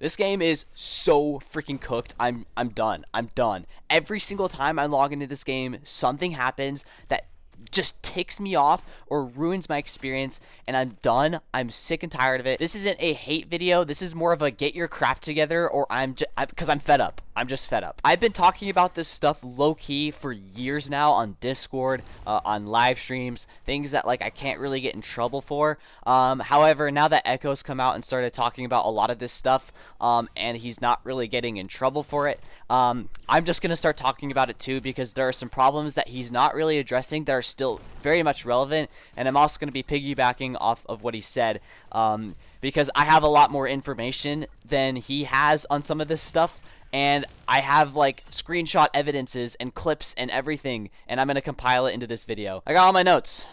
This game is so freaking cooked. I'm done. I'm done. Every single time I log into this game, something happens that just ticks me off or ruins my experience, and I'm done. I'm sick and tired of it. This isn't a hate video. This is more of a get your crap together, or because I'm fed up. I'm just fed up. I've been talking about this stuff low-key for years now on Discord, on live streams, things that like I can't really get in trouble for. However, now that Echo's come out and started talking about a lot of this stuff, and he's not really getting in trouble for it, I'm just gonna start talking about it too, because there are some problems that he's not really addressing that are still very much relevant, and I'm also gonna be piggybacking off of what he said, because I have a lot more information than he has on some of this stuff. And I have like screenshot evidences and clips and everything, and I'm gonna compile it into this video. I got all my notes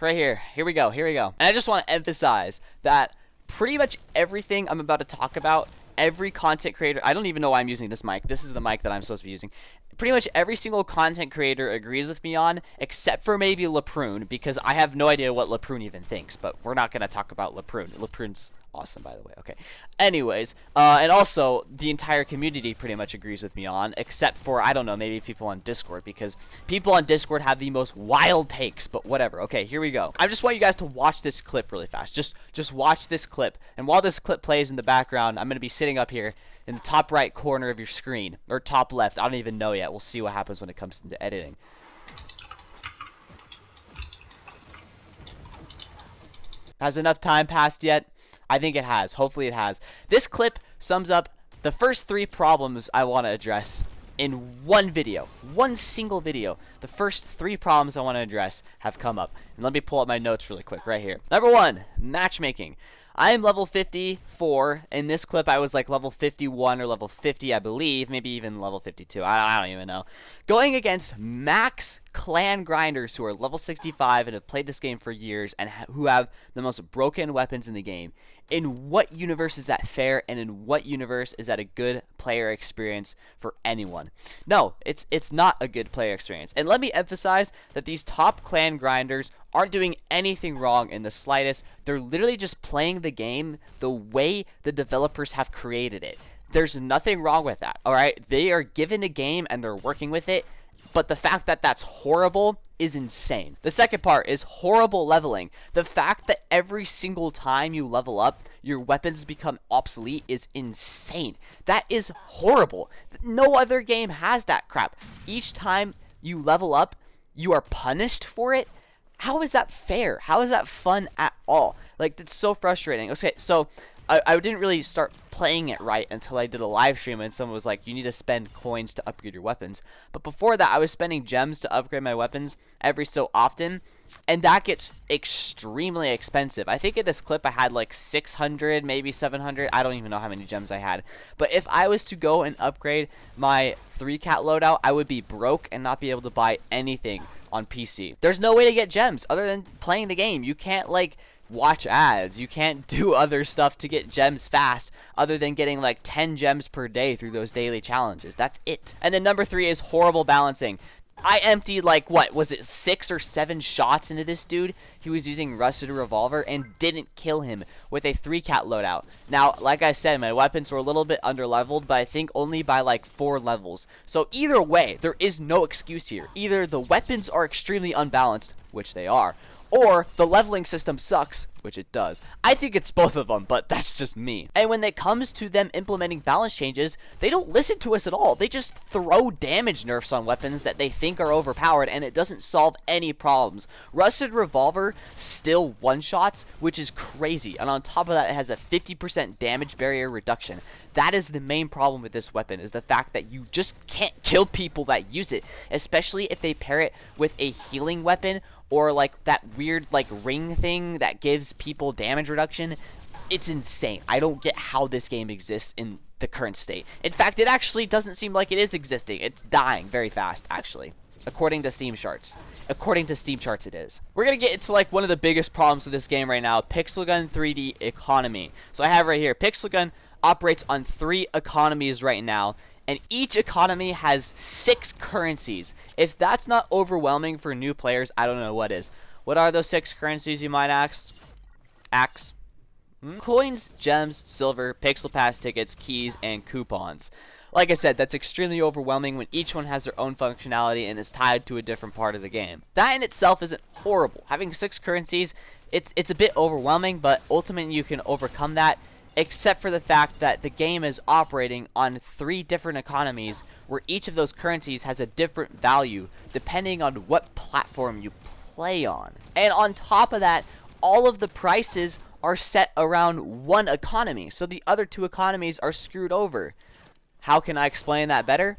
right here. Here we go. And I just want to emphasize that pretty much everything I'm about to talk about, every content creator, I don't even know why I'm using this mic. This is the mic that I'm supposed to be using. Pretty much every single content creator agrees with me on, except for maybe Leprune, because I have no idea what Leprune even thinks, but we're not going to talk about Leprune. Leprune's awesome, by the way. Okay. Anyways, and also, the entire community pretty much agrees with me on, except for, I don't know, maybe people on Discord, because people on Discord have the most wild takes, but whatever. Okay, here we go. I just want you guys to watch this clip really fast. Just watch this clip, and while this clip plays in the background, I'm going to be sitting up here in the top right corner of your screen, or top left. I don't even know yet. We'll see what happens when it comes into editing. Has enough time passed yet? I think it has. Hopefully it has. This clip sums up the first 3 problems I want to address in one video. One single video. The first 3 problems I want to address have come up. And let me pull up my notes really quick right here. Number 1, matchmaking. I am level 54. In this clip, I was like level 51 or level 50, I believe. Maybe even level 52. I don't even know. Going against max clan grinders who are level 65 and have played this game for years and who have the most broken weapons in the game. In what universe is that fair, and in what universe is that a good player experience for anyone? No, it's not a good player experience. And let me emphasize that these top clan grinders aren't doing anything wrong in the slightest. They're literally just playing the game the way the developers have created it. There's nothing wrong with that, alright? They are given a game and they're working with it, but the fact that that's horrible is insane. The second part is horrible leveling. The fact that every single time you level up, your weapons become obsolete is insane. That is horrible. No other game has that crap. Each time you level up, you are punished for it. How is that fair? How is that fun at all? Like, that's so frustrating. Okay, so I didn't really start playing it right until I did a live stream and someone was like, you need to spend coins to upgrade your weapons. But before that, I was spending gems to upgrade my weapons every so often, and that gets extremely expensive. I think in this clip I had like 600, maybe 700. I don't even know how many gems I had. But if I was to go and upgrade my 3-cat loadout, I would be broke and not be able to buy anything on PC. There's no way to get gems other than playing the game. You can't like watch ads. You can't do other stuff to get gems fast other than getting like 10 gems per day through those daily challenges. That's it. And then number 3 is horrible balancing. I emptied like, what, was it 6 or 7 shots into this dude? He was using rusted revolver and didn't kill him with a 3-cat loadout. Now, like I said, my weapons were a little bit underleveled, but I think only by like 4 levels. So either way, there is no excuse here. Either the weapons are extremely unbalanced, which they are, or the leveling system sucks, which it does. I think it's both of them, but that's just me. And when it comes to them implementing balance changes, they don't listen to us at all. They just throw damage nerfs on weapons that they think are overpowered, and it doesn't solve any problems. Rusted Revolver still one-shots, which is crazy. And on top of that, it has a 50% damage barrier reduction. That is the main problem with this weapon, is the fact that you just can't kill people that use it, especially if they pair it with a healing weapon or like that weird like ring thing that gives people damage reduction. It's insane. I don't get how this game exists in the current state. In fact, it actually doesn't seem like it is existing. It's dying very fast, actually, according to Steam charts. According to Steam charts, it is. We're gonna get into like one of the biggest problems with this game right now, Pixel Gun 3D economy. So I have right here, Pixel Gun operates on 3 economies right now, and each economy has 6 currencies. If that's not overwhelming for new players, I don't know what is. What are those 6 currencies, you might ask? Coins, gems, silver, pixel pass tickets, keys, and coupons. Like I said, that's extremely overwhelming when each one has their own functionality and is tied to a different part of the game. That in itself isn't horrible. Having 6 currencies, it's a bit overwhelming, but ultimately you can overcome that, except for the fact that the game is operating on 3 different economies where each of those currencies has a different value depending on what platform you play on. And on top of that, all of the prices are set around one economy, so the other 2 economies are screwed over. How can I explain that better?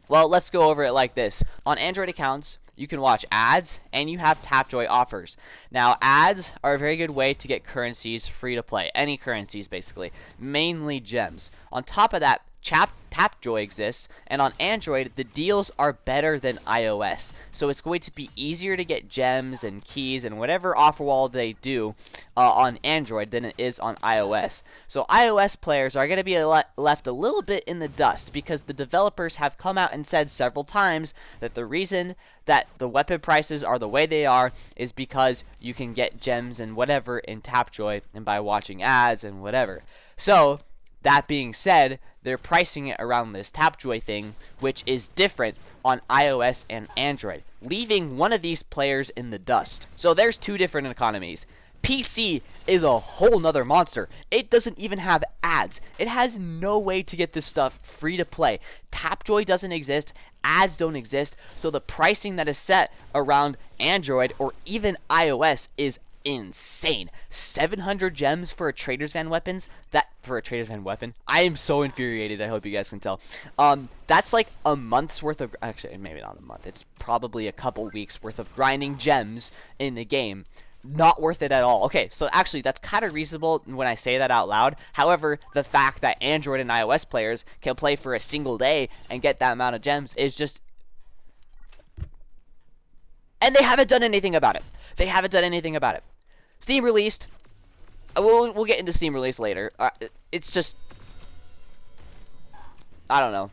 Well, let's go over it like this. On Android accounts, you can watch ads, and you have Tapjoy offers. Now, ads are a very good way to get currencies free to play. Any currencies, basically. Mainly gems. On top of that, Tapjoy exists, and on Android, the deals are better than iOS. So it's going to be easier to get gems and keys and whatever offer wall they do on Android than it is on iOS. So iOS players are going to be left a little bit in the dust because the developers have come out and said several times that the reason that the weapon prices are the way they are is because you can get gems and whatever in Tapjoy and by watching ads and whatever. So that being said, they're pricing it around this Tapjoy thing, which is different on iOS and Android, leaving one of these players in the dust. So there's 2 different economies. PC is a whole nother monster. It doesn't even have ads. It has no way to get this stuff free to play. Tapjoy doesn't exist. Ads don't exist. So the pricing that is set around Android or even iOS is insane. 700 gems for a Trader's Van weapons. For a Trader's Van weapon. I am so infuriated. I hope you guys can tell. That's like a month's worth of, actually maybe not a month. It's probably a couple weeks worth of grinding gems in the game. Not worth it at all. Okay, so actually that's kind of reasonable when I say that out loud. However, the fact that Android and iOS players can play for a single day and get that amount of gems is just, and they haven't done anything about it. They haven't done anything about it. Steam released. We'll get into Steam release later. It's just, I don't know.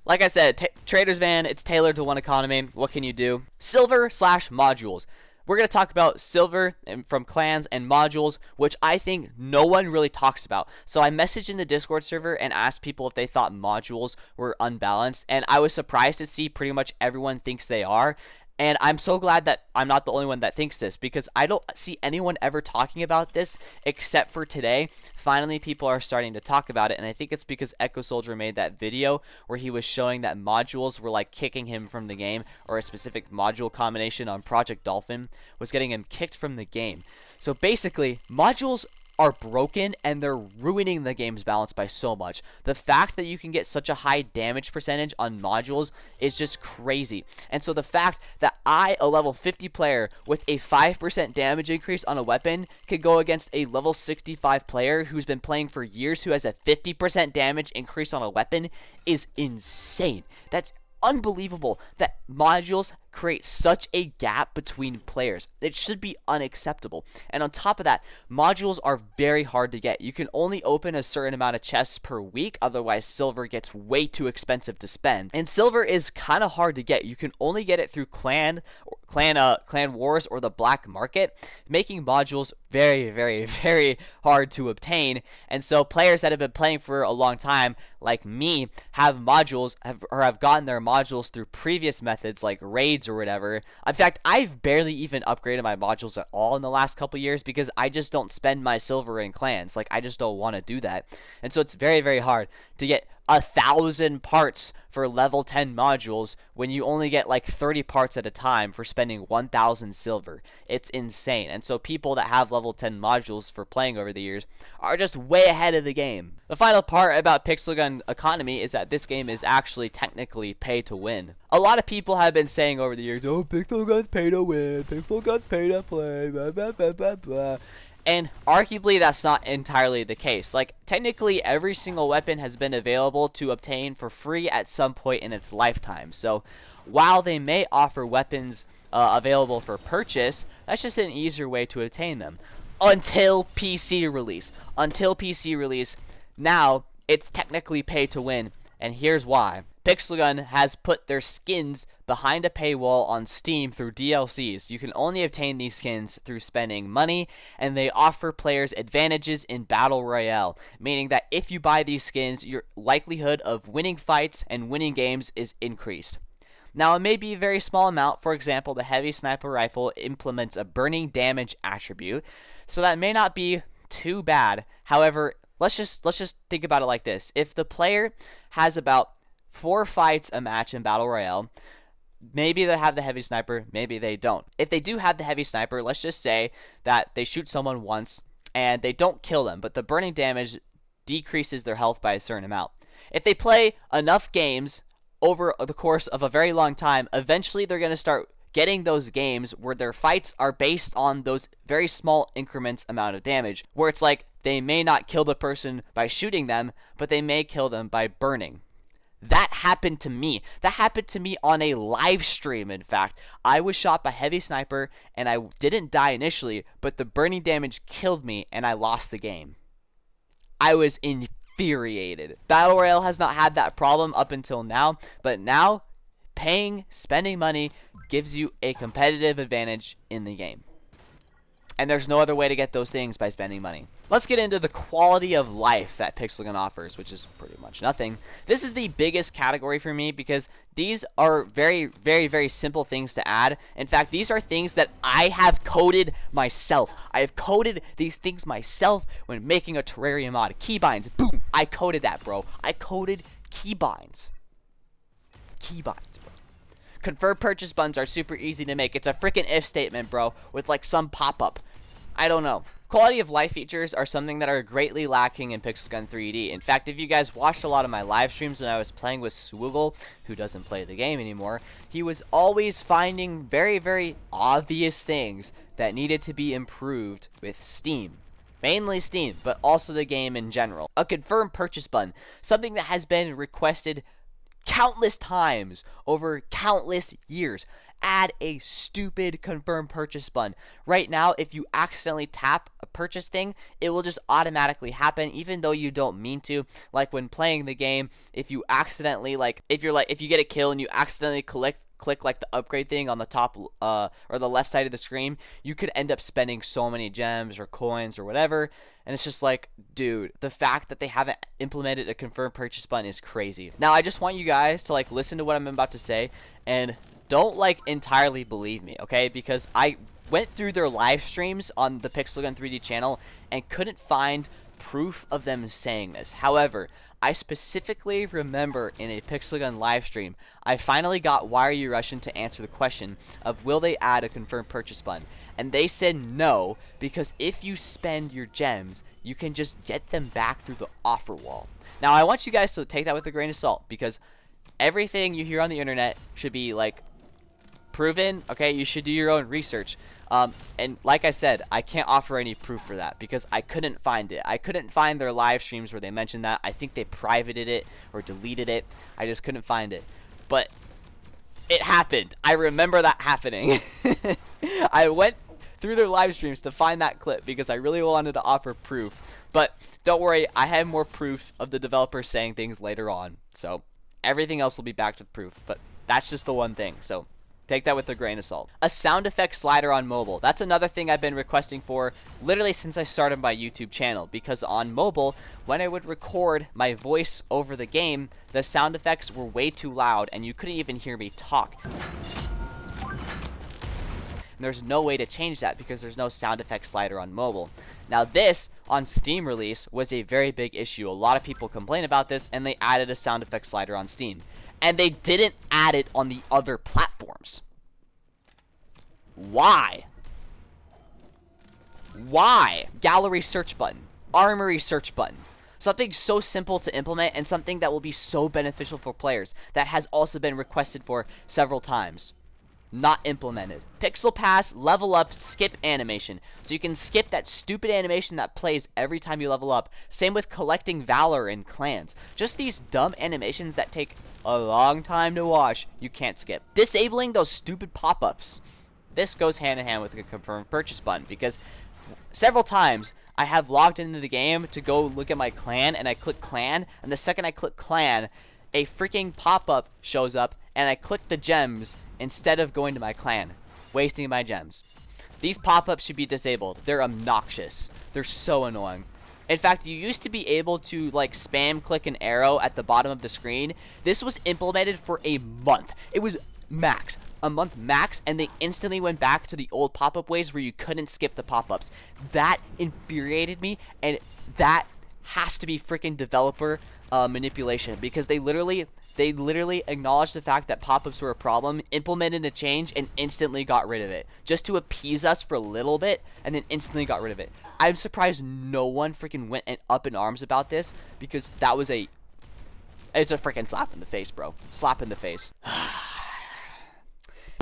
Like I said, Trader's Van, it's tailored to one economy. What can you do? Silver/modules. We're going to talk about silver from clans and modules, which I think no one really talks about. So I messaged in the Discord server and asked people if they thought modules were unbalanced, and I was surprised to see pretty much everyone thinks they are. And I'm so glad that I'm not the only one that thinks this, because I don't see anyone ever talking about this except for today. Finally, people are starting to talk about it, and I think it's because Echo Soldier made that video where he was showing that modules were like kicking him from the game, or a specific module combination on Project Dolphin was getting him kicked from the game. So basically, modules are broken and they're ruining the game's balance by so much. The fact that you can get such a high damage percentage on modules is just crazy. And so the fact that a level 50 player with a 5% damage increase on a weapon could go against a level 65 player who's been playing for years who has a 50% damage increase on a weapon is insane. That's unbelievable that modules create such a gap between players. It should be unacceptable. And on top of that, modules are very hard to get. You can only open a certain amount of chests per week, otherwise silver gets way too expensive to spend. And silver is kind of hard to get. You can only get it through clan wars or the black market, making modules very, very, very hard to obtain. And so players that have been playing for a long time, like me, have gotten their modules through previous methods like raids or whatever. In fact, I've barely even upgraded my modules at all in the last couple years because I just don't spend my silver in clans. Like, I just don't want to do that. And so it's very, very hard to get 1,000 parts for level 10 modules when you only get like 30 parts at a time for spending 1,000 silver. It's insane. And so people that have level 10 modules for playing over the years are just way ahead of the game. The final part about Pixel Gun Economy is that this game is actually technically pay to win. A lot of people have been saying over the years, oh, Pixel Gun's pay to win, Pixel Gun's pay to play, blah, blah, blah, blah, blah. And arguably that's not entirely the case. Like, technically every single weapon has been available to obtain for free at some point in its lifetime. So while they may offer weapons available for purchase, that's just an easier way to obtain them. Until PC release. Until PC release, now it's technically pay to win. And here's why. Pixelgun has put their skins behind a paywall on Steam through DLCs. You can only obtain these skins through spending money, and they offer players advantages in Battle Royale, meaning that if you buy these skins, your likelihood of winning fights and winning games is increased. Now, it may be a very small amount. For example, the heavy sniper rifle implements a burning damage attribute, so that may not be too bad. However, let's just think about it like this. If the player has about 4 fights a match in Battle Royale, maybe they have the heavy sniper, maybe they don't. If they do have the heavy sniper, let's just say that they shoot someone once and they don't kill them, but the burning damage decreases their health by a certain amount. If they play enough games over the course of a very long time, eventually they're going to start getting those games where their fights are based on those very small increments amount of damage, where it's like they may not kill the person by shooting them, but they may kill them by burning. That happened to me. That happened to me on a live stream, in fact. I was shot by heavy sniper, and I didn't die initially, but the burning damage killed me, and I lost the game. I was infuriated. Battle Royale has not had that problem up until now, but now, spending money gives you a competitive advantage in the game. And there's no other way to get those things by spending money. Let's get into the quality of life that Pixelgun offers, which is pretty much nothing. This is the biggest category for me because these are very, very, very simple things to add. In fact, these are things that I have coded myself. I have coded these things myself when making a Terraria mod. Keybinds, boom, I coded that, bro. I coded keybinds. Keybinds, bro. Confirmed purchase buttons are super easy to make. It's a freaking if statement, bro, with like some pop-up. I don't know. Quality of life features are something that are greatly lacking in Pixelgun 3D. In fact, if you guys watched a lot of my live streams when I was playing with Swoogle, who doesn't play the game anymore, he was always finding very, very obvious things that needed to be improved with Steam. Mainly Steam, but also the game in general. A confirmed purchase button, something that has been requested countless times over countless years. Add a stupid confirm purchase button. Right now, if you accidentally tap a purchase thing, it will just automatically happen even though you don't mean to. Like when playing the game, if you accidentally if you get a kill and you accidentally click like the upgrade thing on the top or the left side of the screen, you could end up spending so many gems or coins or whatever. And it's just like, dude, the fact that they haven't implemented a confirm purchase button is crazy. Now, I just want you guys to listen to what I'm about to say and don't entirely believe me, okay? Because I went through their live streams on the Pixelgun 3D channel and couldn't find proof of them saying this. However, I specifically remember in a Pixelgun live stream, I finally got Why Are You Russian to answer the question of will they add a confirmed purchase button. And they said no, because if you spend your gems, you can just get them back through the offer wall. Now, I want you guys to take that with a grain of salt, because everything you hear on the internet should be proven, okay? You should do your own research. And like I said, I can't offer any proof for that because I couldn't find it. I couldn't find their live streams where they mentioned that. I think they privated it or deleted it. I just couldn't find it. But it happened. I remember that happening. I went through their live streams to find that clip because I really wanted to offer proof. But don't worry, I have more proof of the developers saying things later on. So everything else will be backed with proof. But that's just the one thing. So take that with a grain of salt. A sound effect slider on mobile. That's another thing I've been requesting for literally since I started my YouTube channel. Because on mobile, when I would record my voice over the game, the sound effects were way too loud and you couldn't even hear me talk. And there's no way to change that because there's no sound effect slider on mobile. Now this, on Steam release, was a very big issue. A lot of people complain about this and they added a sound effect slider on Steam. And they didn't add it on the other platforms. Why? Why? Gallery search button. Armory search button. Something so simple to implement and something that will be so beneficial for players that has also been requested for several times. Not implemented. Pixel Pass, level up, skip animation. So you can skip that stupid animation that plays every time you level up. Same with collecting valor in clans. Just these dumb animations that take a long time to watch, you can't skip. Disabling those stupid pop-ups. This goes hand in hand with a confirmed purchase button because several times I have logged into the game to go look at my clan and I click clan, and the second I click clan, a freaking pop-up shows up and I click the gems instead of going to my clan, wasting my gems. These pop-ups should be disabled. They're obnoxious. They're so annoying. In fact, you used to be able to like spam click an arrow at the bottom of the screen. This was implemented for a month. It was a month max, and they instantly went back to the old pop-up ways where you couldn't skip the pop-ups. That infuriated me, and that has to be freaking developer manipulation, because they literally acknowledged the fact that pop-ups were a problem, implemented a change, and instantly got rid of it just to appease us for a little bit, and then instantly got rid of it. I'm surprised no one freaking went up in arms about this, because that was it's a freaking slap in the face, bro. Slap in the face.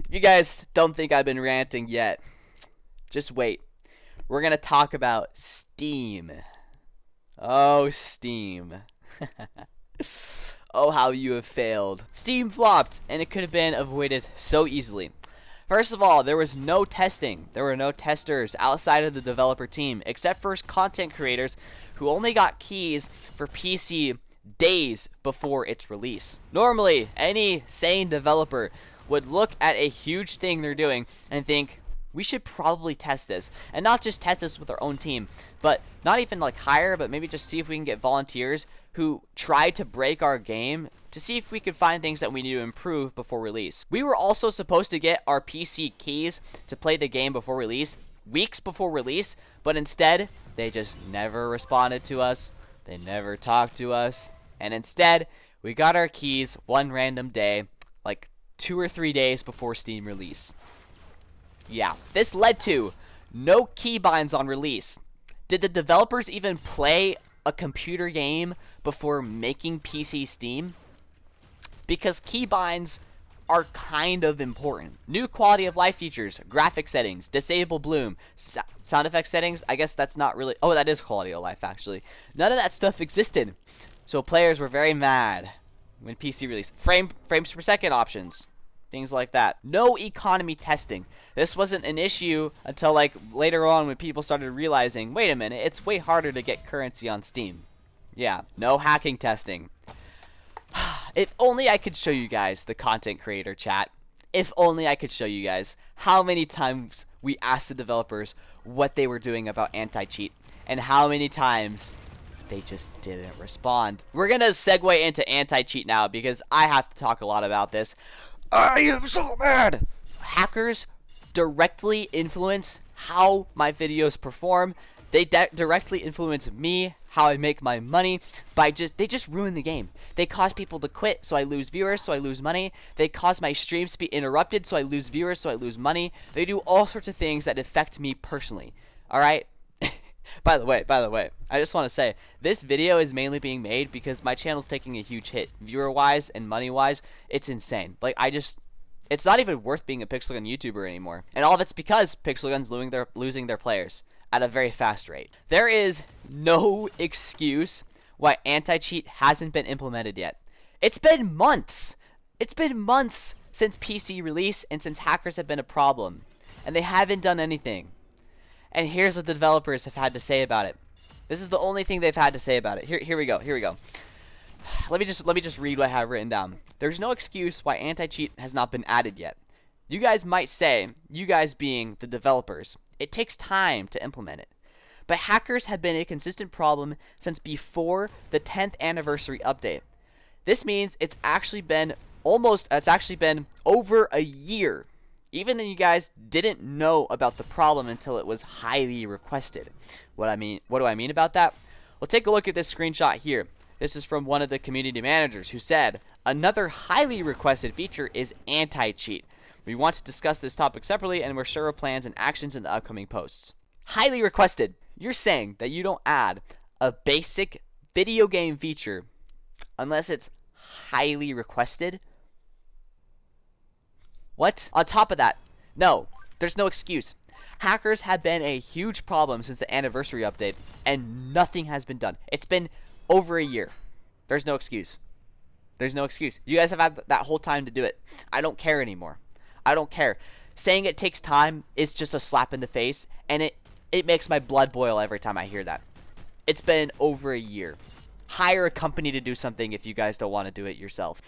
If you guys don't think I've been ranting yet, just wait. We're gonna talk about Steam. Oh, Steam. Oh, how you have failed. Steam flopped, and it could have been avoided so easily. First of all, there was no testing. There were no testers outside of the developer team, except for content creators who only got keys for PC days before its release. Normally, any sane developer would look at a huge thing they're doing and think, we should probably test this. And not just test this with our own team, but not even like hire, but maybe just see if we can get volunteers who try to break our game to see if we could find things that we need to improve before release. We were also supposed to get our PC keys to play the game before release, weeks before release, but instead, they just never responded to us. They never talked to us. And instead, we got our keys one random day, like 2 or 3 days before Steam release. Yeah, this led to no keybinds on release. Did the developers even play a computer game before making PC Steam? Because keybinds are kind of important. New quality of life features, graphic settings, disable bloom, sound effect settings. I guess that's not really... Oh, that is quality of life, actually. None of that stuff existed. So players were very mad when PC released. Frames per second options. Things like that. No economy testing. This wasn't an issue until like later on when people started realizing, wait a minute, it's way harder to get currency on Steam. Yeah, no hacking testing. If only I could show you guys the content creator chat. If only I could show you guys how many times we asked the developers what they were doing about anti-cheat and how many times they just didn't respond. We're gonna segue into anti-cheat now because I have to talk a lot about this. I am so mad! Hackers directly influence how my videos perform. They directly influence me, how I make my money, they just ruin the game. They cause people to quit, so I lose viewers, so I lose money. They cause my streams to be interrupted, so I lose viewers, so I lose money. They do all sorts of things that affect me personally. Alright? By the way, I just want to say, this video is mainly being made because my channel's taking a huge hit. Viewer-wise and money-wise, it's insane. Like, it's not even worth being a Pixelgun YouTuber anymore. And all of it's because Pixelgun's losing their players at a very fast rate. There is no excuse why anti-cheat hasn't been implemented yet. It's been months. It's been months since PC release and since hackers have been a problem. And they haven't done anything. And here's what the developers have had to say about it. This is the only thing they've had to say about it. Here we go. Let me just read what I have written down. There's no excuse why anti-cheat has not been added yet. You guys might say, you guys being the developers, it takes time to implement it. But hackers have been a consistent problem since before the 10th anniversary update. This means it's actually been over a year. Even then, you guys didn't know about the problem until it was highly requested. What do I mean about that? Well, take a look at this screenshot here. This is from one of the community managers who said, another highly requested feature is anti-cheat. We want to discuss this topic separately and we're sure of plans and actions in the upcoming posts. Highly requested. You're saying that you don't add a basic video game feature unless it's highly requested? What? On top of that, no, there's no excuse. Hackers have been a huge problem since the anniversary update, and nothing has been done. It's been over a year. There's no excuse. There's no excuse. You guys have had that whole time to do it. I don't care anymore. I don't care. Saying it takes time is just a slap in the face, and it makes my blood boil every time I hear that. It's been over a year. hire a company to do something if you guys don't want to do it yourself.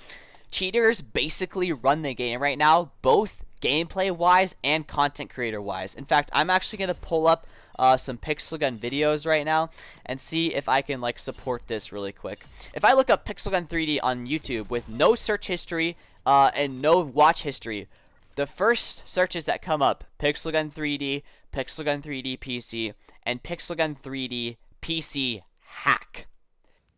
Cheaters basically run the game right now, both gameplay wise and content creator wise. In fact, I'm actually going to pull up some pixel gun videos right now and see if I can like support this really quick. If I look up pixel gun 3D on YouTube with no search history and no watch history, the first searches that come up, pixel gun 3D PC, and pixel gun 3D PC hack.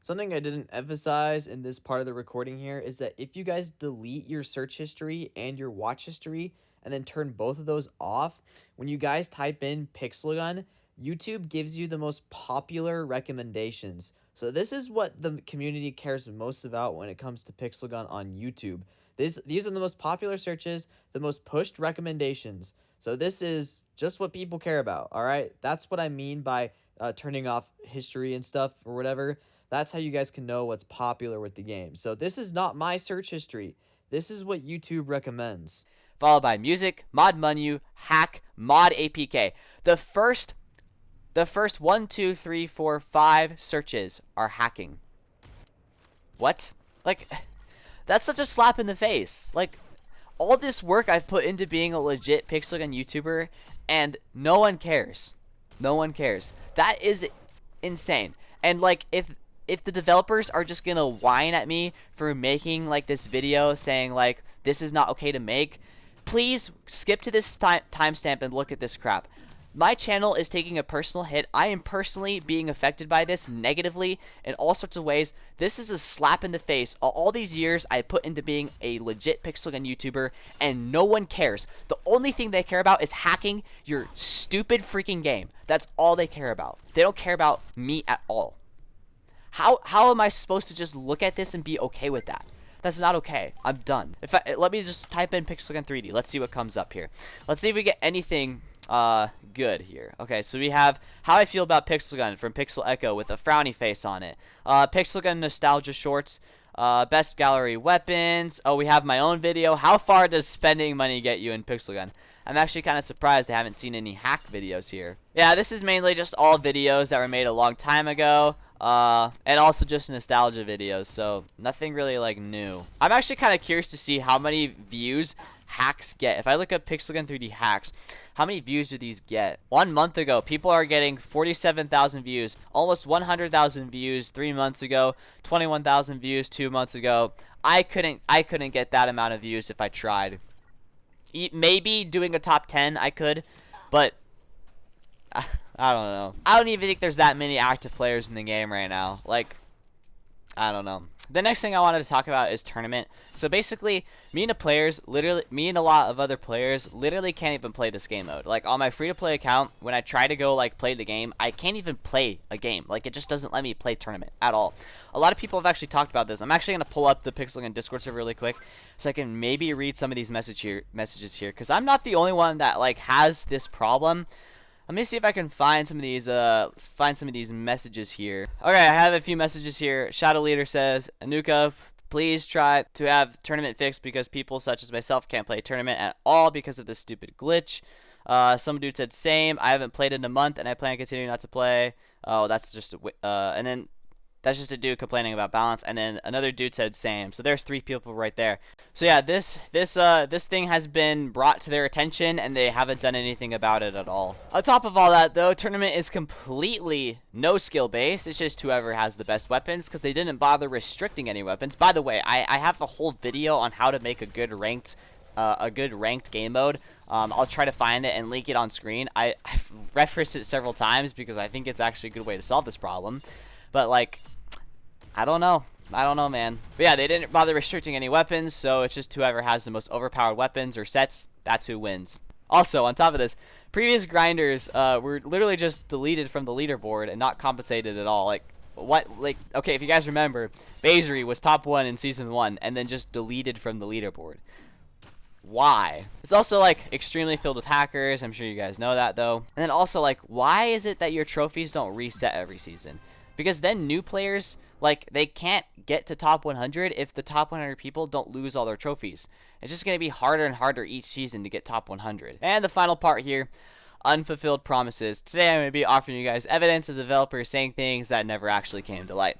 Something I didn't emphasize in this part of the recording here is that if you guys delete your search history and your watch history and then turn both of those off, when you guys type in pixel gun, YouTube gives you the most popular recommendations. So this is what the community cares most about when it comes to pixel gun on YouTube. These are the most popular searches, the most pushed recommendations. So this is just what people care about, all right? That's what I mean by turning off history and stuff or whatever. That's how you guys can know what's popular with the game. So this is not my search history. This is what YouTube recommends. Followed by music, mod menu, hack, mod APK. The first 1, 2, 3, 4, 5 searches are hacking. What? Like, that's such a slap in the face. Like, all this work I've put into being a legit pixel gun YouTuber, and no one cares. No one cares. That is insane. And like, if the developers are just gonna whine at me for making like this video saying like this is not okay to make, please skip to this timestamp and look at this crap. My channel is taking a personal hit. I am personally being affected by this negatively in all sorts of ways. This is a slap in the face. All these years I put into being a legit pixel gun YouTuber, and no one cares. The only thing they care about is hacking your stupid freaking game. That's all they care about. They don't care about me at all. How am I supposed to just look at this and be okay with that? That's not okay. I'm done. Let me just type in pixel gun 3D. Let's see what comes up here. Let's see if we get anything good here. Okay, so we have how I feel about pixel gun from Pixel Echo with a frowny face on it. Pixel gun nostalgia shorts. Best gallery weapons. Oh, we have my own video. How far does spending money get you in pixel gun? I'm actually kind of surprised I haven't seen any hack videos here. Yeah, this is mainly just all videos that were made a long time ago. And also just nostalgia videos, so nothing really like new. I'm actually kind of curious to see how many views hacks get. If I look up pixel gun 3D hacks, how many views do these get? 1 month ago, people are getting 47,000 views, almost 100,000 views 3 months ago, 21,000 views 2 months ago. I couldn't get that amount of views if I tried. Maybe doing a top 10 I could, but I don't know. I don't even think there's that many active players in the game right now. Like, I don't know. The next thing I wanted to talk about is tournament. So basically, me and a lot of other players literally can't even play this game mode. Like, on my free-to-play account, when I try to go, like, play the game, I can't even play a game. Like, it just doesn't let me play tournament at all. A lot of people have actually talked about this. I'm actually going to pull up the Pixel Gun Discord server really quick so I can maybe read some of these messages here, because I'm not the only one that, like, has this problem. Let me see if I can find some of these messages here. Okay, I have a few messages here. Shadow Leader says, Anuka, please try to have tournament fixed because people such as myself can't play tournament at all because of this stupid glitch. Some dude said same. I haven't played in a month and I plan to continue not to play. Oh, that's just and then that's just a dude complaining about balance, and then another dude said same. So there's 3 people right there. So yeah, this thing has been brought to their attention, and they haven't done anything about it at all. On top of all that, though, tournament is completely no skill based. It's just whoever has the best weapons, because they didn't bother restricting any weapons. By the way, I have a whole video on how to make a good ranked game mode. I'll try to find it and link it on screen. I've referenced it several times because I think it's actually a good way to solve this problem. But, like, I don't know, man. But yeah, they didn't bother restricting any weapons, so it's just whoever has the most overpowered weapons or sets, that's who wins. Also, on top of this, previous grinders were literally just deleted from the leaderboard and not compensated at all. Like, what? Like, okay, if you guys remember, Basery was top 1 in Season 1 and then just deleted from the leaderboard. Why? It's also, like, extremely filled with hackers. I'm sure you guys know that, though. And then also, like, why is it that your trophies don't reset every season? Because then new players, like, they can't get to top 100 if the top 100 people don't lose all their trophies. It's just going to be harder and harder each season to get top 100. And the final part here, unfulfilled promises. Today I'm going to be offering you guys evidence of developers saying things that never actually came to light.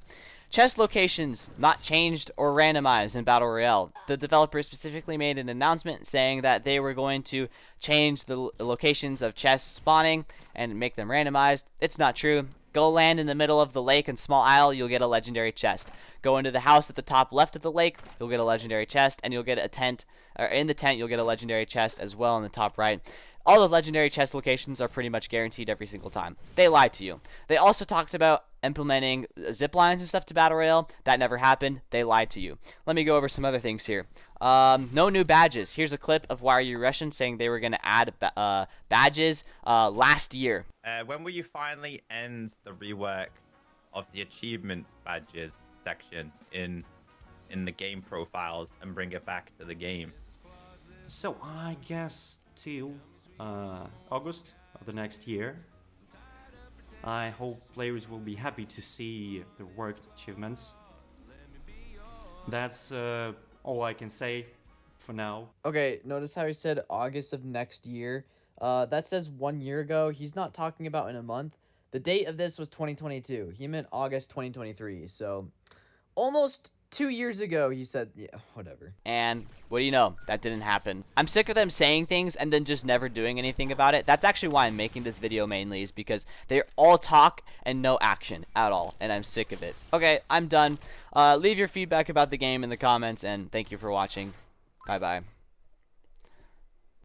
Chest locations not changed or randomized in Battle Royale. The developer specifically made an announcement saying that they were going to change the locations of chests spawning and make them randomized. It's not true. Go land in the middle of the lake and small isle, you'll get a legendary chest. Go into the house at the top left of the lake, you'll get a legendary chest, and you'll get a tent, or in the tent you'll get a legendary chest as well in the top right. All the legendary chest locations are pretty much guaranteed every single time. They lied to you. They also talked about implementing zip lines and stuff to Battle Royale. That never happened. They lied to you. Let me go over some other things here. No new badges. Here's a clip of Why Are You Russian saying they were going to add badges last year. When will you finally end the rework of the achievements badges section in the game profiles and bring it back to the game? So I guess till August of the next year. I hope players will be happy to see the worked achievements. That's all I can say for now. Okay, notice how he said August of next year. That says 1 year ago. He's not talking about in a month. The date of this was 2022. He meant August 2023. So almost 2 years ago he said, yeah, whatever. And what do you know? That didn't happen. I'm sick of them saying things and then just never doing anything about it. That's actually why I'm making this video mainly, is because they're all talk and no action at all. And I'm sick of it. Okay, I'm done. Leave your feedback about the game in the comments, and thank you for watching. Bye-bye.